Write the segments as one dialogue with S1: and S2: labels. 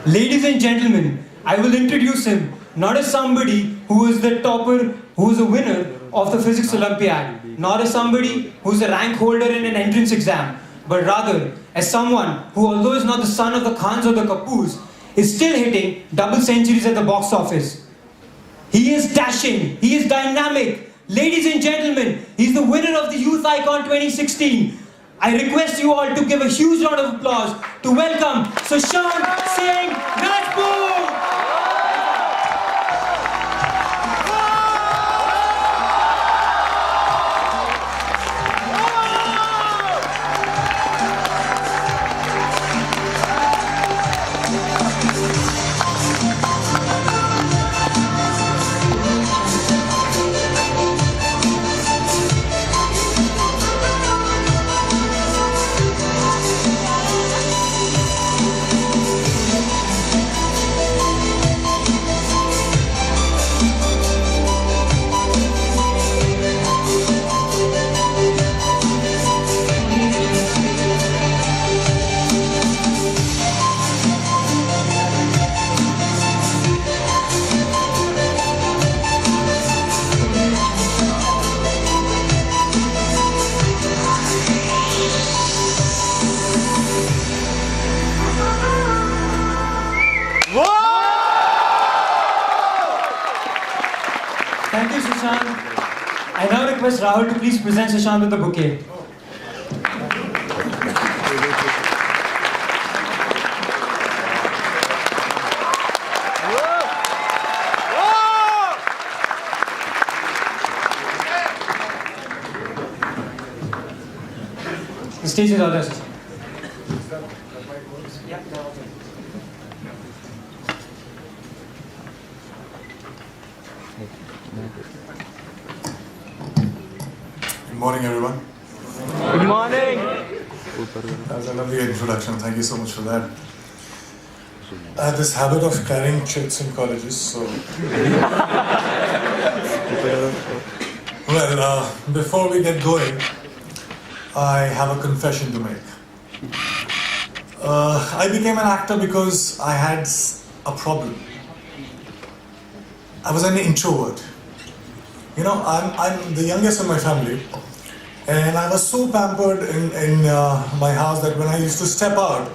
S1: Ladies and gentlemen, I will introduce him not as somebody who is the topper, who is a winner of the Physics Olympiad, not as somebody who is a rank holder in an entrance exam, but rather as someone who, although is not the son of the Khans or the Kapoors, is still hitting double centuries at the box office. He is dashing, he is dynamic. Ladies and gentlemen, he's the winner of the Youth Icon 2016. I request you all to give a huge round of applause to welcome Sushant Singh Rajput! Thank you, Sushant. I now request Rahul to please present Sushant with the bouquet. The stage is all yours, Sushant.
S2: Good morning, everyone.
S3: Good morning.
S2: That was a lovely introduction. Thank you so much for that. I had this habit of carrying chits in colleges, so. Well, before we get going, I have a confession to make. I became an actor because I had a problem. I was an introvert. You know, I'm the youngest in my family, and I was so pampered in my house that when I used to step out,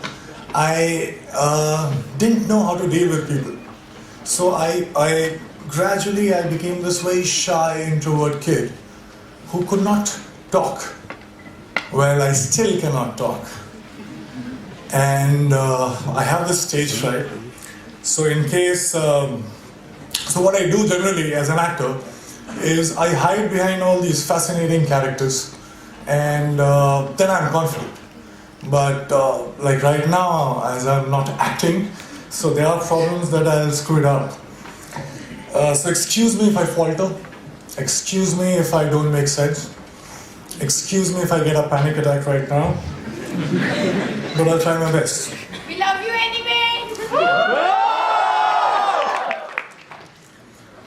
S2: I didn't know how to deal with people. So I gradually became this very shy introvert kid who could not talk. Well, I still cannot talk, and I have this stage fright. So in case, so what I do generally as an actor is I hide behind all these fascinating characters, and then I'm confident. But like right now, as I'm not acting, so there are problems that I'll screw it up. So excuse me if I falter, excuse me if I don't make sense, excuse me if I get a panic attack right now, but I'll try my best.
S4: We love you anyway!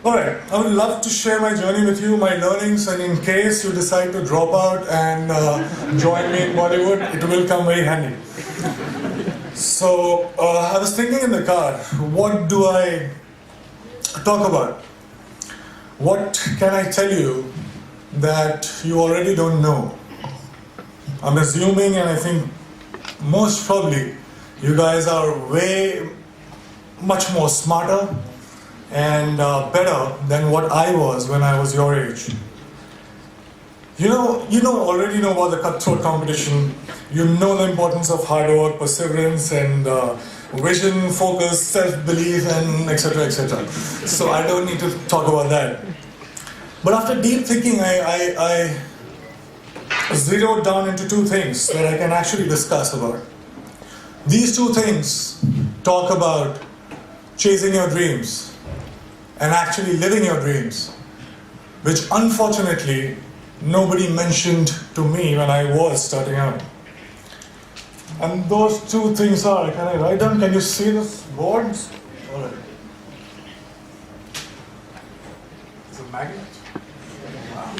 S2: Alright, I would love to share my journey with you, my learnings, and in case you decide to drop out and join me in Bollywood, it will come very handy. So, I was thinking in the car, what do I talk about? What can I tell you that you already don't know? I'm assuming, and I think most probably, you guys are way much more smarter and better than what I was when I was your age. You already know about the cutthroat competition. You know the importance of hard work, perseverance, and vision, focus, self-belief, and etc., etc. So I don't need to talk about that. But after deep thinking, I zeroed down into two things that I can actually discuss about. These two things talk about chasing your dreams and actually living your dreams, which unfortunately nobody mentioned to me when I was starting out. And those two things are, can I write down? Can you see this board? All right. It's a magnet? Wow.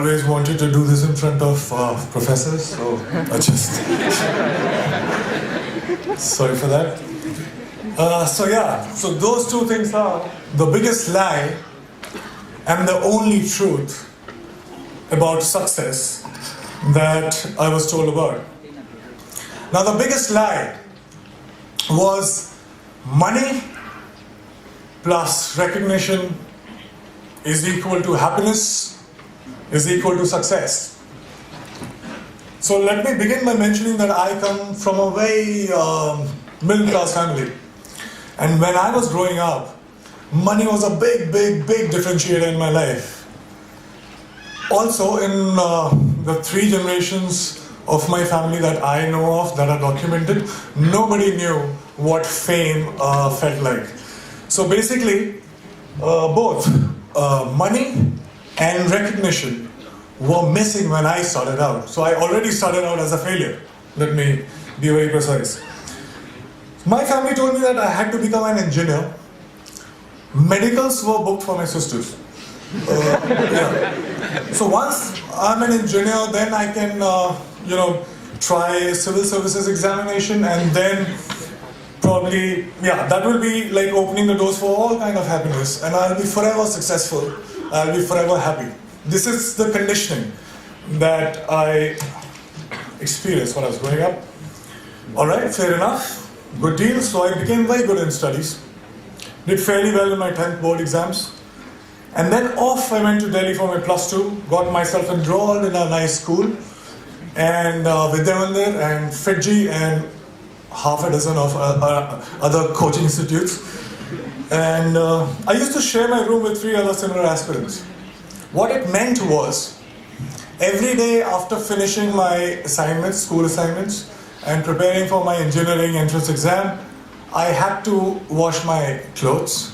S2: always wanted to do this in front of professors, so I just sorry for that. So those two things are the biggest lie and the only truth about success that I was told about. Now the biggest lie was money plus recognition is equal to happiness, is equal to success. So let me begin by mentioning that I come from a very middle class family. And when I was growing up, money was a big differentiator in my life. Also in the 3 generations of my family that I know of, that are documented, nobody knew what fame felt like. So basically, both money and recognition were missing when I started out. So I already started out as a failure. Let me be very precise. My family told me that I had to become an engineer. Medicals were booked for my sisters. So once I'm an engineer, then I can, try civil services examination, and then probably, that will be like opening the doors for all kind of happiness, and I'll be forever successful. I'll be forever happy. This is the conditioning that I experienced when I was growing up. All right, fair enough. Good deal. So I became very good in studies. Did fairly well in my 10th board exams. And then off I went to Delhi for my +2, got myself enrolled in a nice school, and Vidyamandir and Fiji and half a dozen of other coaching institutes. And I used to share my room with 3 other similar aspirants. What it meant was, every day after finishing my assignments, school assignments, and preparing for my engineering entrance exam, I had to wash my clothes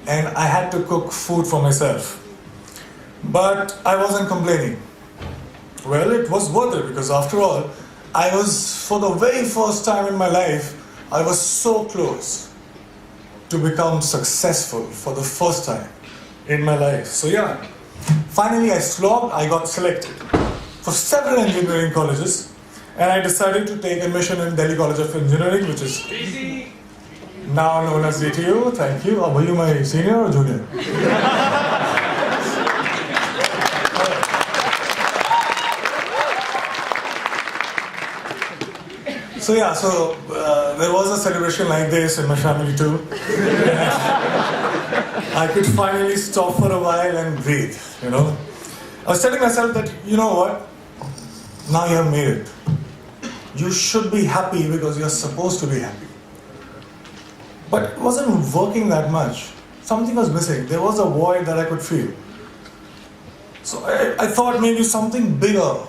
S2: and I had to cook food for myself. But I wasn't complaining. Well, it was worth it, because after all, I was, for the very first time in my life, I was so close to become successful for the first time in my life. So finally I slogged, I got selected for several engineering colleges, and I decided to take admission in Delhi College of Engineering, which is now known as DTU. Thank you. Were you my senior or junior? So there was a celebration like this in my family too. I could finally stop for a while and breathe, I was telling myself that, you know what? Now you have made it. You should be happy because you're supposed to be happy. But it wasn't working that much. Something was missing. There was a void that I could feel. So I thought maybe something bigger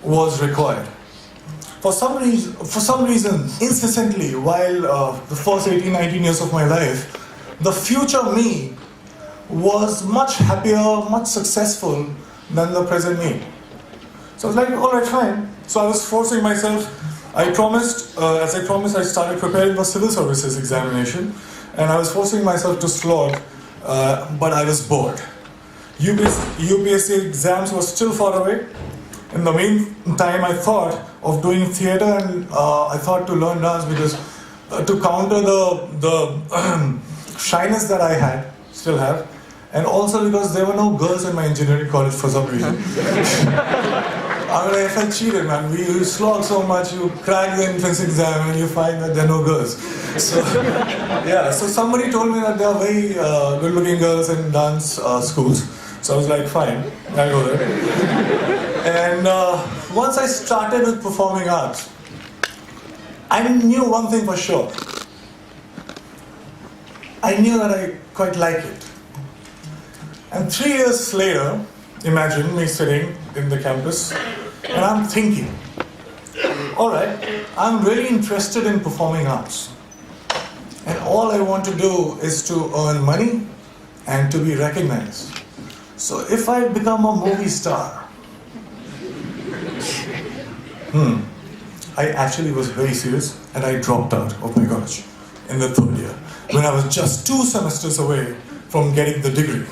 S2: was required. For some reason, incessantly, while the first 18, 19 years of my life, the future me was much happier, much successful than the present me. So I was like, all right, fine. So I was forcing myself. As I promised, I started preparing for civil services examination, and I was forcing myself to slog, but I was bored. UPSC exams were still far away. In the meantime, I thought of doing theatre, and I thought to learn dance, because to counter the shyness that I still have, and also because there were no girls in my engineering college for some reason. I felt cheated, man. You slog so much, you crack the entrance exam, and you find that there are no girls. So somebody told me that there are very good-looking girls in dance schools. So I was like, fine, I'll go there. And once I started with performing arts, I knew one thing for sure. I knew that I quite like it. And 3 years later, imagine me sitting in the campus, and I'm thinking, all right, I'm really interested in performing arts. And all I want to do is to earn money and to be recognized. So if I become a movie star, I actually was very serious, and I dropped out of my college in the 3rd year, when I was just 2 semesters away from getting the degree,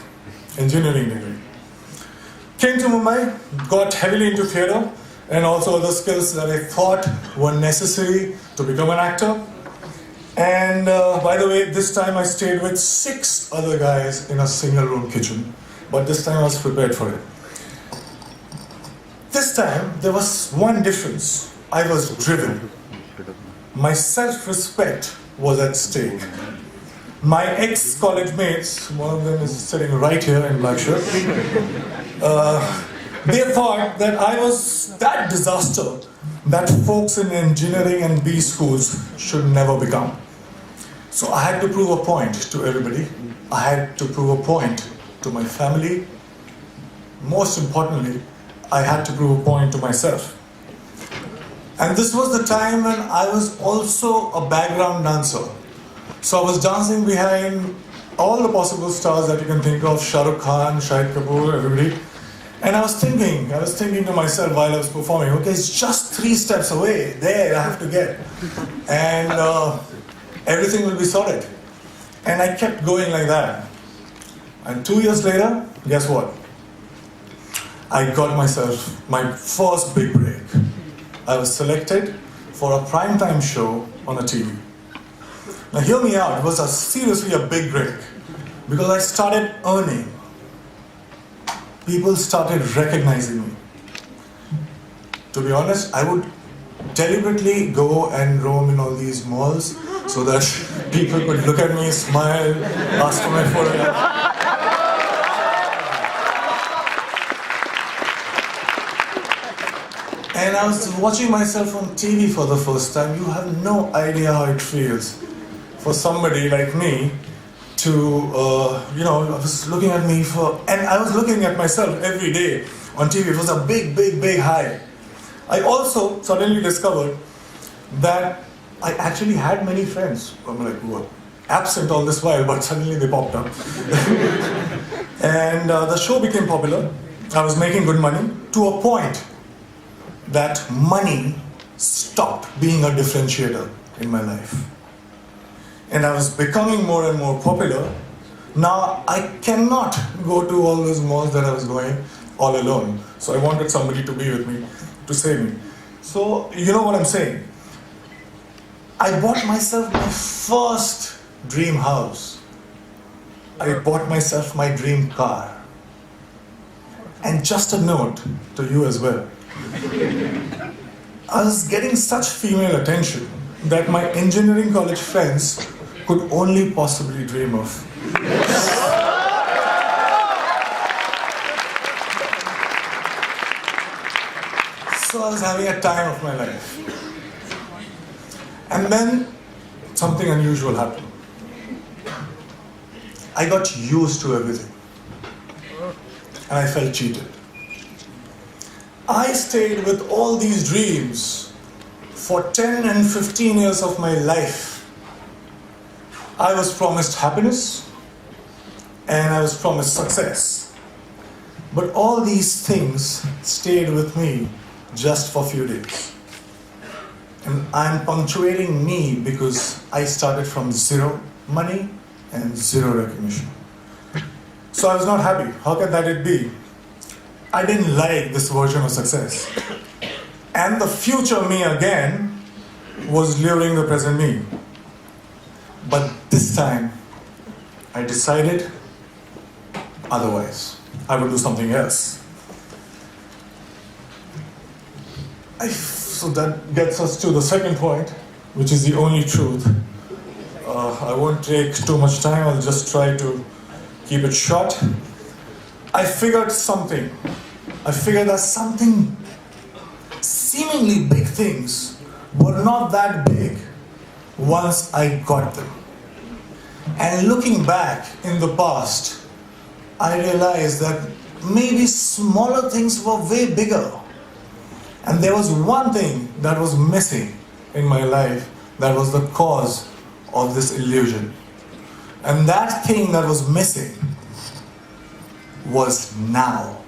S2: engineering degree. Came to Mumbai, got heavily into theatre and also other skills that I thought were necessary to become an actor. And by the way, this time I stayed with 6 other guys in a single room kitchen. But this time I was prepared for it. This time there was one difference. I was driven. My self-respect was at stake. My ex-college mates, one of them is sitting right here in black shirt, they thought that I was that disaster that folks in engineering and B schools should never become. So I had to prove a point to everybody. I had to prove a point to my family. Most importantly, I had to prove a point to myself. And this was the time when I was also a background dancer. So I was dancing behind all the possible stars that you can think of, Shah Rukh Khan, Shahid Kapoor, everybody. And I was thinking to myself while I was performing, okay, it's just 3 steps away, there I have to get. And everything will be sorted. And I kept going like that. And 2 years later, guess what? I got myself my first big break. I was selected for a primetime show on a TV. Now hear me out, it was seriously a big break. Because I started earning. People started recognizing me. To be honest, I would deliberately go and roam in all these malls so that people could look at me, smile, ask for my photograph. And I was watching myself on TV for the first time. You have no idea how it feels for somebody like me to, I was looking at me and I was looking at myself every day on TV. It was a big, big, big high. I also suddenly discovered that I actually had many friends. I'm like, what? Absent all this while, but suddenly they popped up. And the show became popular. I was making good money to a point that money stopped being a differentiator in my life. And I was becoming more and more popular. Now I cannot go to all those malls that I was going all alone. So I wanted somebody to be with me, to save me. So you know what I'm saying? I bought myself my first dream house. I bought myself my dream car. And just a note to you as well. I was getting such female attention that my engineering college friends could only possibly dream of. So I was having a time of my life. And then something unusual happened. I got used to everything. And I felt cheated. I stayed with all these dreams for 10 and 15 years of my life. I was promised happiness and I was promised success. But all these things stayed with me just for a few days. And I'm punctuating me because I started from 0 money and 0 recognition. So I was not happy. How can that it be? I didn't like this version of success. And the future me again was luring the present me. But this time, I decided otherwise. I would do something else. So that gets us to the second point, which is the only truth. I won't take too much time, I'll just try to keep it short. I figured something. I figured that something, seemingly big things, were not that big once I got them. And looking back in the past, I realized that maybe smaller things were way bigger. And there was one thing that was missing in my life that was the cause of this illusion. And that thing that was missing was now.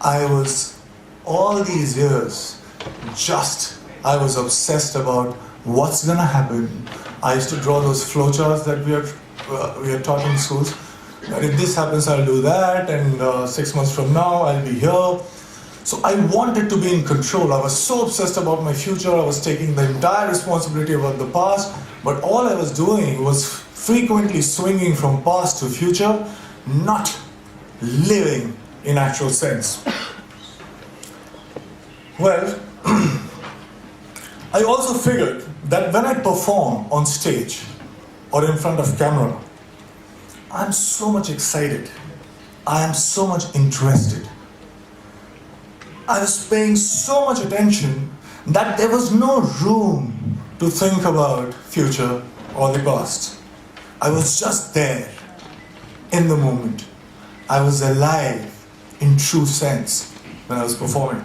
S2: I was, all these years, I was obsessed about what's gonna happen. I used to draw those flowcharts that we are taught in schools. that if this happens, I'll do that, and 6 months from now, I'll be here. So I wanted to be in control. I was so obsessed about my future. I was taking the entire responsibility about the past, but all I was doing was frequently swinging from past to future, not living in actual sense. Well, I also figured that when I perform on stage or in front of camera, I'm so much excited. I am so much interested. I was paying so much attention that there was no room to think about future or the past. I was just there in the moment. I was alive in true sense when I was performing.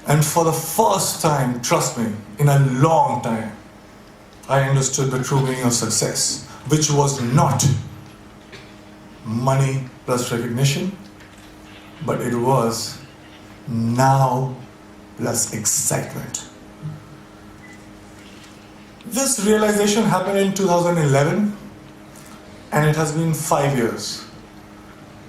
S2: And for the first time, trust me, in a long time, I understood the true meaning of success, which was not money plus recognition, but it was now plus excitement. This realization happened in 2011, and it has been 5 years.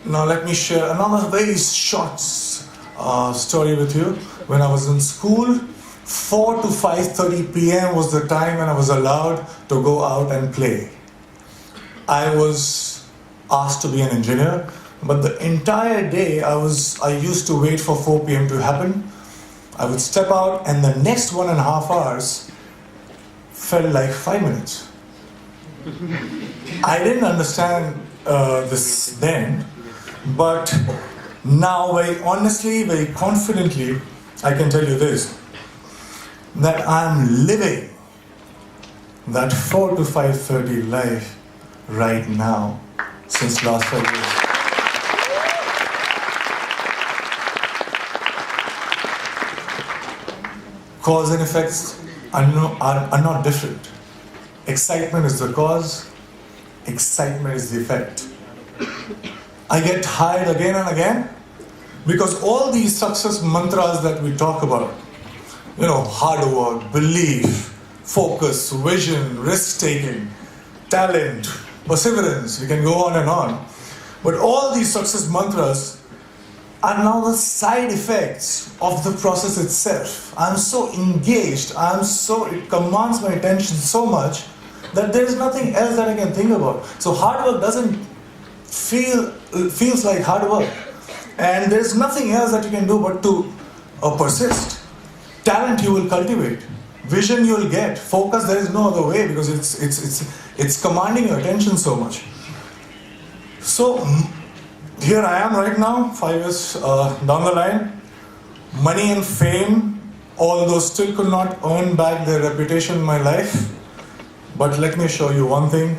S2: Now let me share another very short story with you. When I was in school, 4 to 5:30 p.m. was the time when I was allowed to go out and play. I was asked to be an engineer, but the entire day I used to wait for 4 p.m. to happen. I would step out, and the next 1.5 hours felt like 5 minutes. I didn't understand this then, but now very honestly, very confidently, I can tell you this, that I'm living that 4 to 5:30 life right now since last 5 years. Cause and effects are not different. Excitement is the cause, excitement is the effect. I get tired again and again because all these success mantras that we talk about, hard work, belief, focus, vision, risk-taking, talent, perseverance, we can go on and on. But all these success mantras are now the side effects of the process itself. I'm so engaged, it commands my attention so much that there is nothing else that I can think about. So hard work doesn't feels like hard work. And there's nothing else that you can do but to persist. Talent you will cultivate. Vision you will get. Focus, there is no other way because it's commanding your attention so much. So here I am right now, 5 years down the line. Money and fame, although still could not earn back their reputation in my life. But let me show you one thing.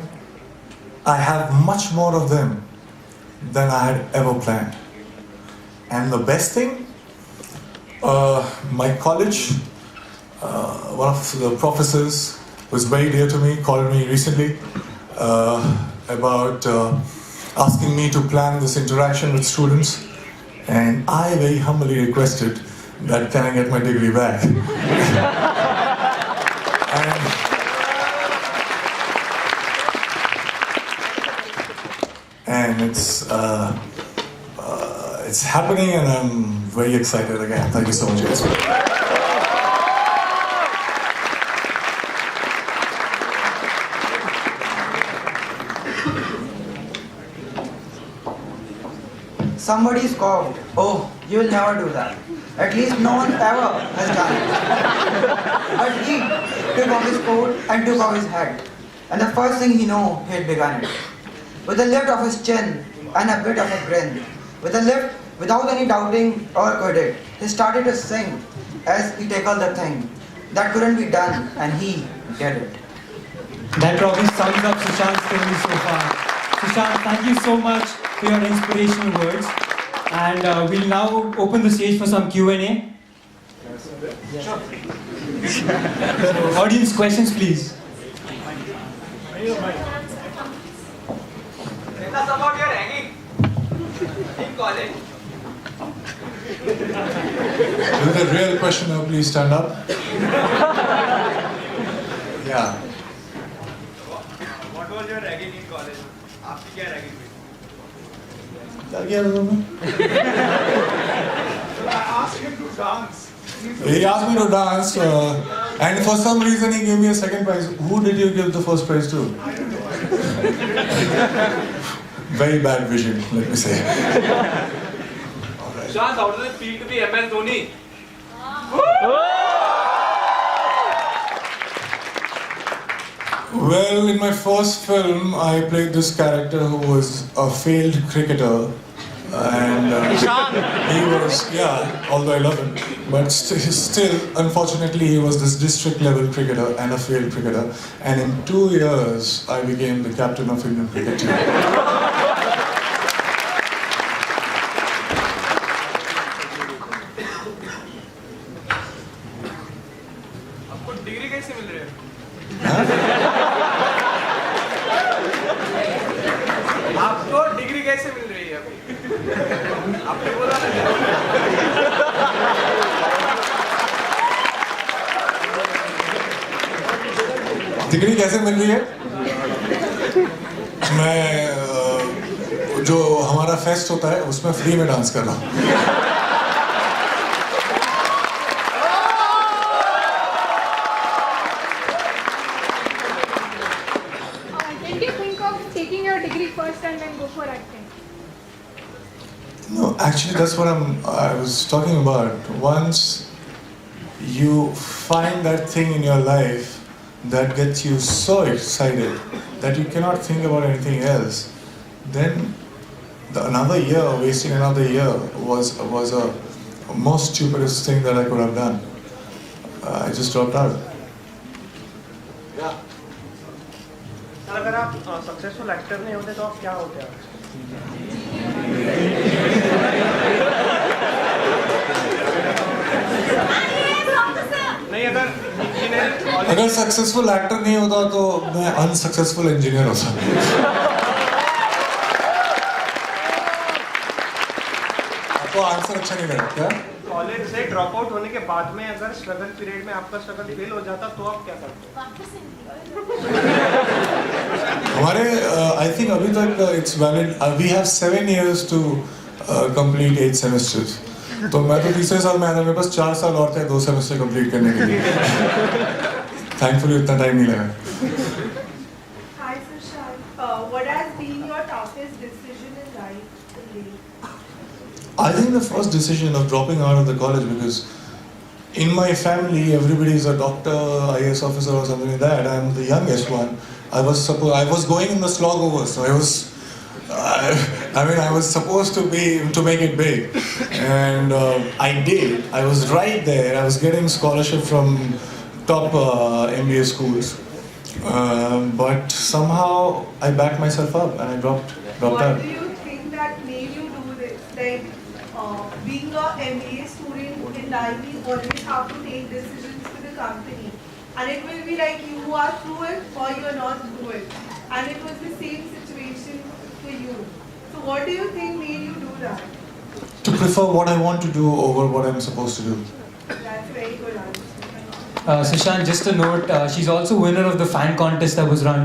S2: I have much more of them than I had ever planned. And the best thing, my college, one of the professors who is very dear to me called me recently about asking me to plan this interaction with students, and I very humbly requested that can I get my degree back. and it's happening, and I'm very excited again. Thank you so much, guys.
S5: Somebody scoffed, "Oh, you will never do that. At least no one ever has done it." But he took off his coat and took off his hat. And the first thing he knew, he had begun it. With a lift of his chin and a bit of a grin, with a lift without any doubting or credit, he started to sing as he tackled the thing that couldn't be done, and he did it.
S1: That probably sums up Sushant's story so far. Sushant, thank you so much for your inspirational words. And we'll now open the stage for some Q&A. Sure. Audience questions, please.
S3: Tell us about your hanging in college.
S2: Is it a real question now? Please stand up. Yeah.
S3: What was your ragging in college? आपकी क्या ragging हुई?
S2: क्या किया तुमने?
S3: I asked him to dance.
S2: He asked me to dance, and for some reason he gave me a second prize. Who did you give the first prize to? Very bad vision, let me say.
S3: Sushant, how does it feel to be MS Dhoni?
S2: Well, in my first film, I played this character who was a failed cricketer. And he was, yeah, although I love him, but still, unfortunately, he was this district level cricketer and a failed cricketer. And in 2 years, I became the captain of Indian cricket team.
S3: आपको degree कैसे मिल रही है? आपको degree कैसे मिल रही है अभी? आपने बोला ना।
S2: डिग्री कैसे मिल रही है? मैं जो हमारा फेस्ट होता है उसमें फ्री में डांस कर रहा हूँ.
S4: Did you think of taking your degree first and then go for acting?
S2: No, actually, that's what I was talking about. Once you find that thing in your life that gets you so excited that you cannot think about anything else, then another year, wasting another year, was a most stupidest thing that I could have done. I just dropped out.
S6: Sir अगर आप successful actor नहीं होते तो आप क्या होते हैं? नहीं
S2: अगर सक्सेसफुल एक्टर नहीं होता तो मैं अनसक्सेसफुल इंजीनियर होता. आपको आंसर अच्छा नहीं लगा क्या?
S6: कॉलेज से ड्रॉप आउट होने के बाद में अगर स्ट्रगल पीरियड में आपका स्ट्रगल फेल हो जाता तो आप क्या करते?
S2: हमारे आई थिंक अभी तक it's valid. We have 7 years to complete 8 semesters. तो मैं तो तीसरे साल में आया था. मेरे पास 4 साल और थे 2 सेमेस्टर कंप्लीट करने के लिए. थैंकफुली इतना टाइम नहीं लगा.
S7: Hi Sushant, what has been your toughest decision in life till date?
S2: I think the first decision of dropping out of the college, because in my family everybody is a doctor, IAS officer or something like that. I'm the youngest one. I was going in the slog over, so I was supposed to make it big, and I did. I was right there. I was getting scholarship from top MBA schools, but somehow I backed myself up and I dropped
S7: What
S2: out.
S7: do you think that made you do this? Like being a MBA student in life, you always have to take decisions for the company, and it will be like you are through it or you are not through it, and it was the same situation for you. So what do you think made you do that?
S2: To prefer what I want to do over what I'm supposed to do.
S7: That's a very good answer.
S1: Sushant, just a note, she's also winner of the fan contest that was run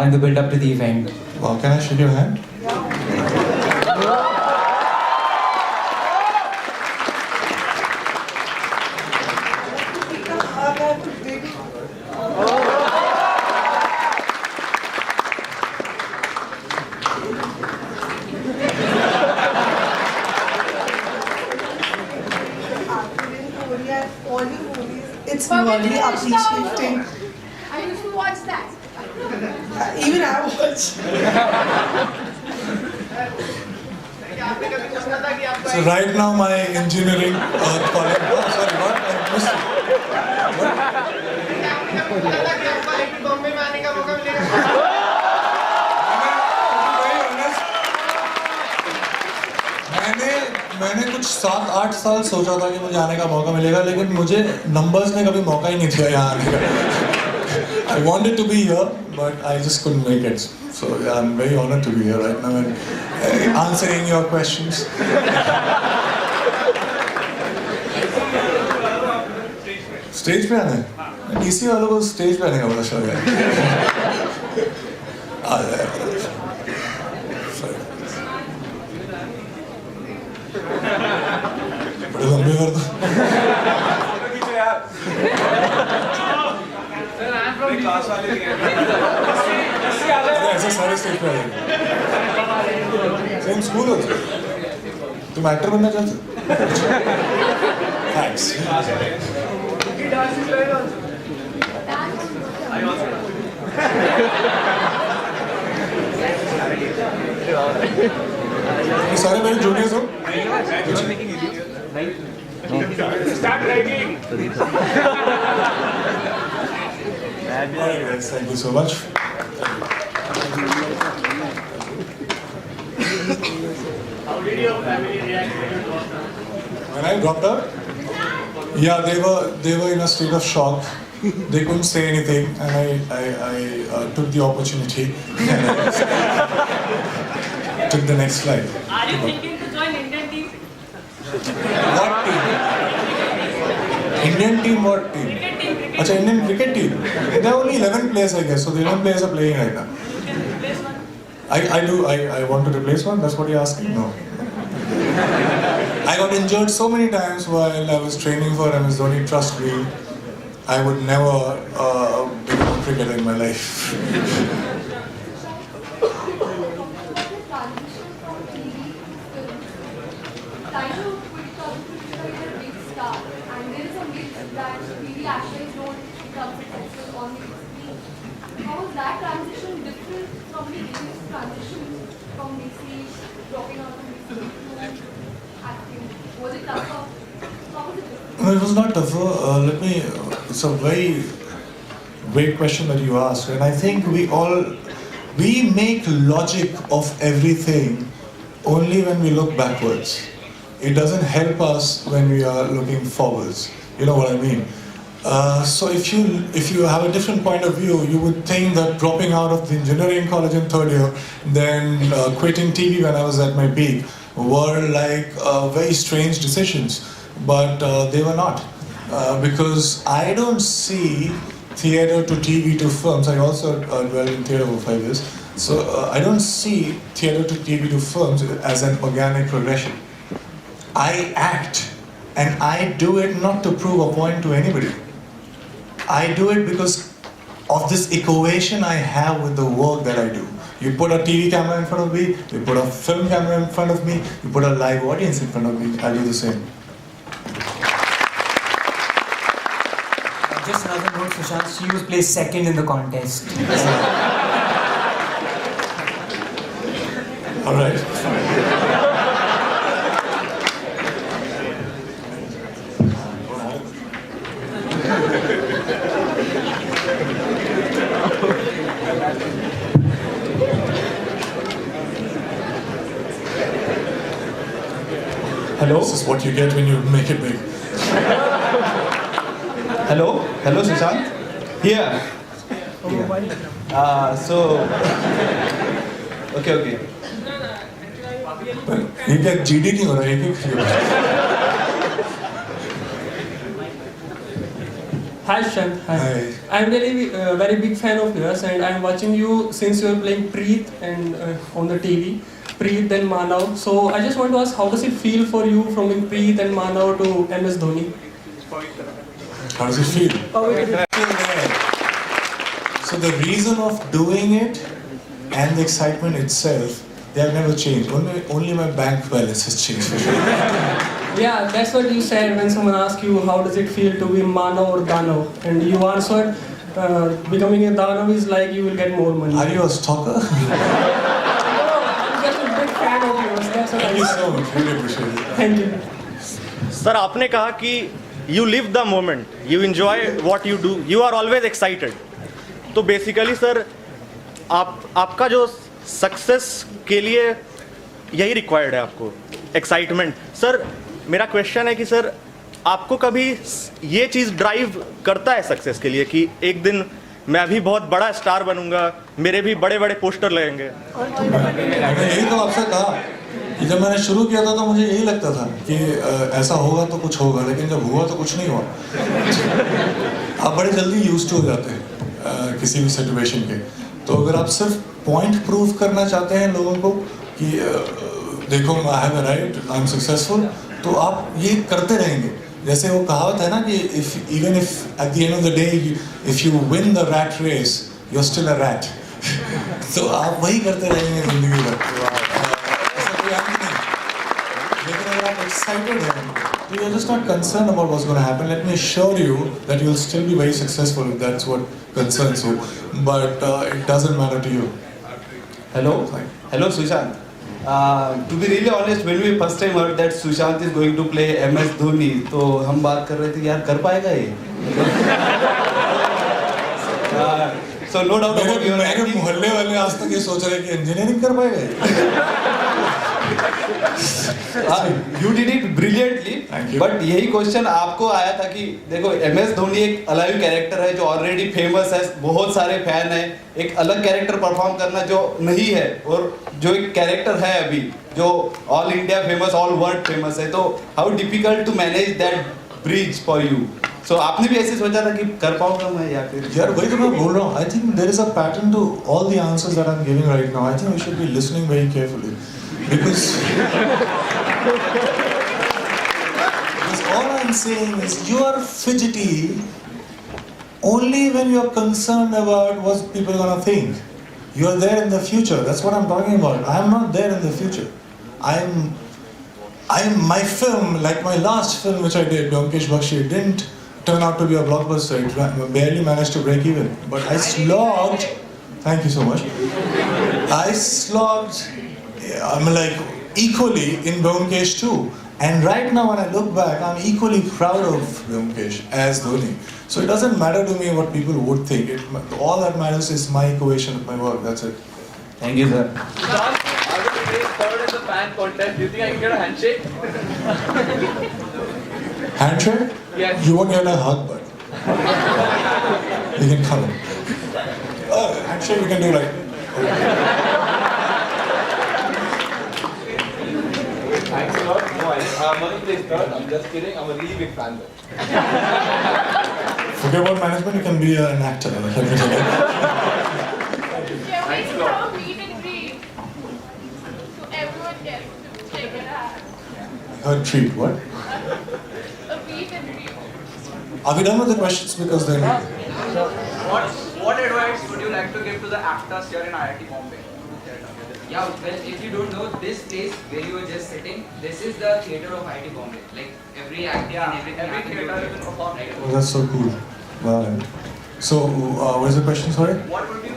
S1: in the build-up to the event.
S2: Wow, can I shake your hand?
S7: Take a hug and big all the movies. It's really appreciating.
S4: I used to watch that.
S7: Even I watch.
S2: So right now my engineering college. Oh, sorry, what? I missed it.
S3: Bombay में आने का मौका मिलेगा.
S2: मैंने कुछ 7-8 साल सोचा था कि मुझे आने का मौका मिलेगा, लेकिन मुझे नंबर्स ने कभी मौका ही नहीं दिया यहाँ आने का. I wanted to be here, but I just couldn't make it. So yeah, I'm very honored to be here right now and answering your questions. Stage पे आना है? डीसी वालों को स्टेज पे आने का बड़ा शौक है. आ जाए. तुम भी कर दो। अरे ऐसे सारे स्टेज पे आ जाएंगे। सेम स्कूल हो तुम एक्टर बनना चाहते हो? थैंक्स। ये सारे मेरे जूनियर्स हो? Alright, thank you so much. When I dropped out, yeah, they were in a state of shock. They couldn't say anything, and I took the opportunity and I took the next flight.
S8: Are you thinking to join Indian team?
S2: What team? Indian team, what team?
S8: Cricket team, cricket
S2: Achha, Indian cricket team. There are only 11 players, I guess. So the 11 players are playing right now.
S8: You can replace one.
S2: I want to replace one. That's what you're asking. No. I got injured so many times while I was training for MS Dhoni. Trust me, I would never become a cricketer in my life.
S4: How is that transition different from the previous transition from basically dropping out of basically to acting? Was it tougher? How was it different?
S2: No, it was not tougher. It's a very great question that you asked, and I think we make logic of everything only when we look backwards. It doesn't help us when we are looking forwards. You know what I mean? So if you have a different point of view, you would think that dropping out of the engineering college in third year, then quitting TV when I was at my peak, were like very strange decisions. But they were not, because I don't see theatre to TV to films. I also dwelled in theatre for 5 years. So I don't see theatre to TV to films as an organic progression. I act, and I do it not to prove a point to anybody. I do it because of this equation I have with the work that I do. You put a TV camera in front of me, you put a film camera in front of me, you put a live audience in front of me, I'll do the same.
S1: Just another note, Sushant, she was placed second in the contest.
S2: All right.
S1: Hello?
S2: This is what you get when you make it big.
S9: Hello, Sushant. Here. Okay.
S2: ये क्या GD नहीं हो रहा है
S10: Hi Sushant.
S2: Hi.
S10: I'm really very big fan of yours, and I'm watching you since you are playing Preet and on the TV. Preet and Manav. So I just want to ask, how does it feel for you from being Preet and Manav to MS Dhoni?
S2: How does it feel? So the reason of doing it and the excitement itself, they have never changed. Only my bank balance has changed.
S10: Yeah, that's what you said when someone asked you how does it feel to be Manav or Danav, and you answered becoming a Danav is like you will get more money.
S2: Are you a stalker?
S10: I'm just a big fan of yours. That's what
S2: Thank
S10: I
S2: you
S10: said.
S2: so much. Really appreciate it.
S10: Thank you.
S6: Sir आपने कहा कि you live the moment, you enjoy what you do, you are always excited. तो basically sir आपका जो success के लिए यही required है आपको, एक्साइटमेंट. सर मेरा क्वेश्चन है कि सर आपको कभी ये चीज़ ड्राइव करता है सक्सेस के लिए कि एक दिन मैं अभी बहुत बड़ा स्टार बनूंगा, मेरे भी बड़े बड़े पोस्टर लगेंगे?
S2: मैंने यही तो आपसे कहा कि जब मैंने शुरू किया था तो मुझे यही लगता था कि ऐसा होगा तो कुछ होगा, लेकिन जब हुआ तो कुछ नहीं हुआ. आप बड़े जल्दी यूज्ड हो जाते हैं किसी भी सिचुएशन के. तो अगर आप सिर्फ पॉइंट प्रूव करना चाहते हैं लोगों को कि देखो I have arrived, I am successful, तो आप ये करते रहेंगे. जैसे वो कहावत है ना कि even if at the end of the day if you win the rat race, you're still a rat. तो आप वही करते रहेंगे जिंदगी भर. ऐसा कोई अंत नहीं. लेकिन अगर आप excited हैं, तो you're just not concerned about what's going to happen. Let me assure you that you'll still be very successful if that's what concerns you. But it doesn't matter to you.
S9: Hello. Hello, Sushant. To be really honest, when we first time heard that Sushant is going to play MS Dhoni, तो हम बात कर रहे थे यार कर पाएगा ये? So no doubt about your
S2: मेरे मोहल्ले वाले आज तक ये सोच रहे हैं कि इंजीनियरिंग कर पाएगा ये?
S9: You did it brilliantly.
S2: Thank you.
S9: But यही क्वेश्चन आपको आया था कि देखो MS धोनी एक अलाइव कैरेक्टर है जो ऑलरेडी फेमस है, बहुत सारे फैन हैं. एक अलग कैरेक्टर परफॉर्म करना जो नहीं है और जो एक कैरेक्टर है अभी जो all India famous, all world famous है, तो how difficult to manage that bridge for you. So आपने भी ऐसे सोचा था कि कर पाऊंगा मैं या फिर?
S2: यार वही तो मैं बोल रहा हूँ. I think there is a pattern to all the answers that I'm giving right now. I think we should be listening very carefully. Because all I'm saying is you are fidgety only when you are concerned about what people are gonna think. You are there in the future. That's what I'm talking about. I am not there in the future. I'm my film, like my last film which I did, Vyomkesh Bakshi, didn't turn out to be a blockbuster. It barely managed to break even. But I slogged. Thank you so much. I slogged. I'm like equally in Vyomkesh too. And right now when I look back, I'm equally proud of Vyomkesh as Dhoni. So it doesn't matter to me what people would think. All that matters is my equation of my work. That's it.
S9: Thank you, sir.
S3: Sushant, I will be third in the fan contest. Do you think I can get a handshake?
S2: Handshake?
S3: Yes.
S2: You won't get a hug, but you can come in. Handshake you can do like.
S3: Thanks a lot. No, Manu plays third. I'm just kidding. I'm a really big fan.
S2: Forget about management, you can be an actor.
S4: Can we have a meet and greet so everyone gets to check it out?
S2: Her treat, what?
S4: A meet and greet.
S2: Are we done with the questions? Because then.
S3: What advice would you like to give to the actors here in IIT Bombay?
S11: Yeah, well, if you don't know, this place where you were just sitting, this is the theatre of IIT Bombay. Like every acting and everything.
S3: Every theatre is performed.
S2: Oh, that's so cool. Wow. So, what is the question, sorry?
S3: What would you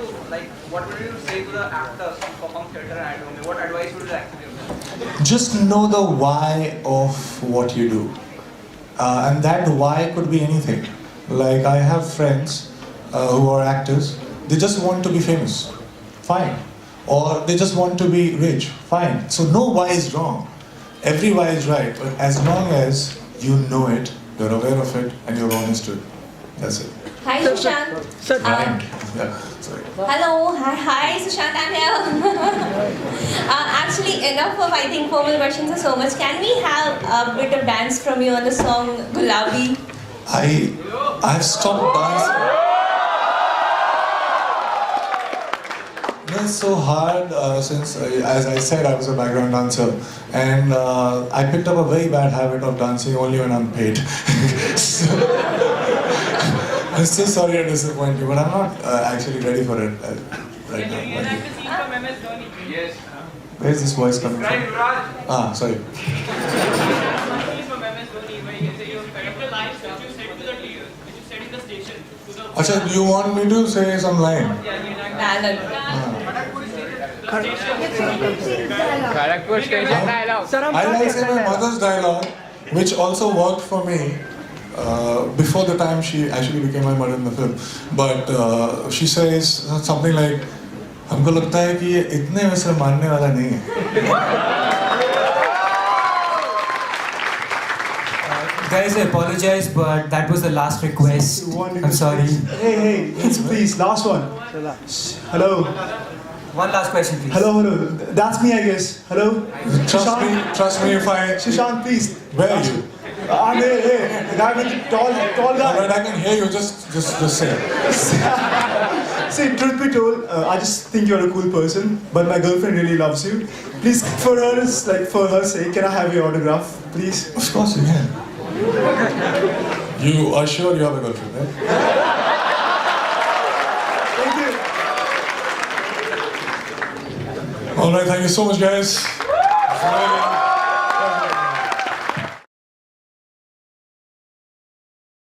S3: say to the actors who perform theatre in IIT Bombay? What advice would you like to give them?
S2: Just know the why of what you do. And that why could be anything. Like, I have friends who are actors, they just want to be famous. Fine. Or they just want to be rich. Fine. So no why is wrong. Every why is right. But as long as you know it, you're aware of it, and you're honest to it. That's it.
S12: Hi Sushant.
S2: Right. Yeah. Sorry.
S12: Hello. Hi Sushant. I'm here. Actually, enough of I think formal questions are so much. Can we have a bit of dance from you on the song Gulabi?
S2: I've stopped dancing. It's so hard since, as I said, I was a background dancer, and I picked up a very bad habit of dancing only when I'm paid. So, I'm so sorry to disappoint you, but I'm not actually ready for it right
S8: Can you
S2: now.
S8: reenact the scene from MS Dhoni?
S3: Yes.
S2: Where's this voice coming
S3: Describe
S2: from?
S3: Yuvraj.
S2: Sorry.
S8: Scene from MS Dhoni where you can say you correct the lines which you said to the which you said in the station.
S2: Acha, do you want me to say some line?
S8: Yeah, you enact
S12: Dialogue.
S3: Kharagpur station dialogue.
S2: I like say my mother's dialogue, which also worked for me before the time she actually became my mother in the film. But she says something like, "हमको लगता है कि ये इतने वैसे मानने वाला नहीं है."
S1: Guys, I apologize, but that was the last request. I'm sorry.
S13: Hey, please, last one. Hello.
S1: One last question, please.
S13: Hello. That's me, I guess. Hello.
S2: Trust me if I...
S13: Sushant, please.
S2: Where are you?
S13: I'm here. The guy with the tall guy.
S2: Alright, I can hear you. Just say it.
S13: See, truth be told, I just think you're a cool person, but my girlfriend really loves you. Please, for her sake, can I have your autograph, please?
S2: Of course you can. You are sure you have a girlfriend, right?
S13: Thank you.
S2: All right, thank you so much, guys.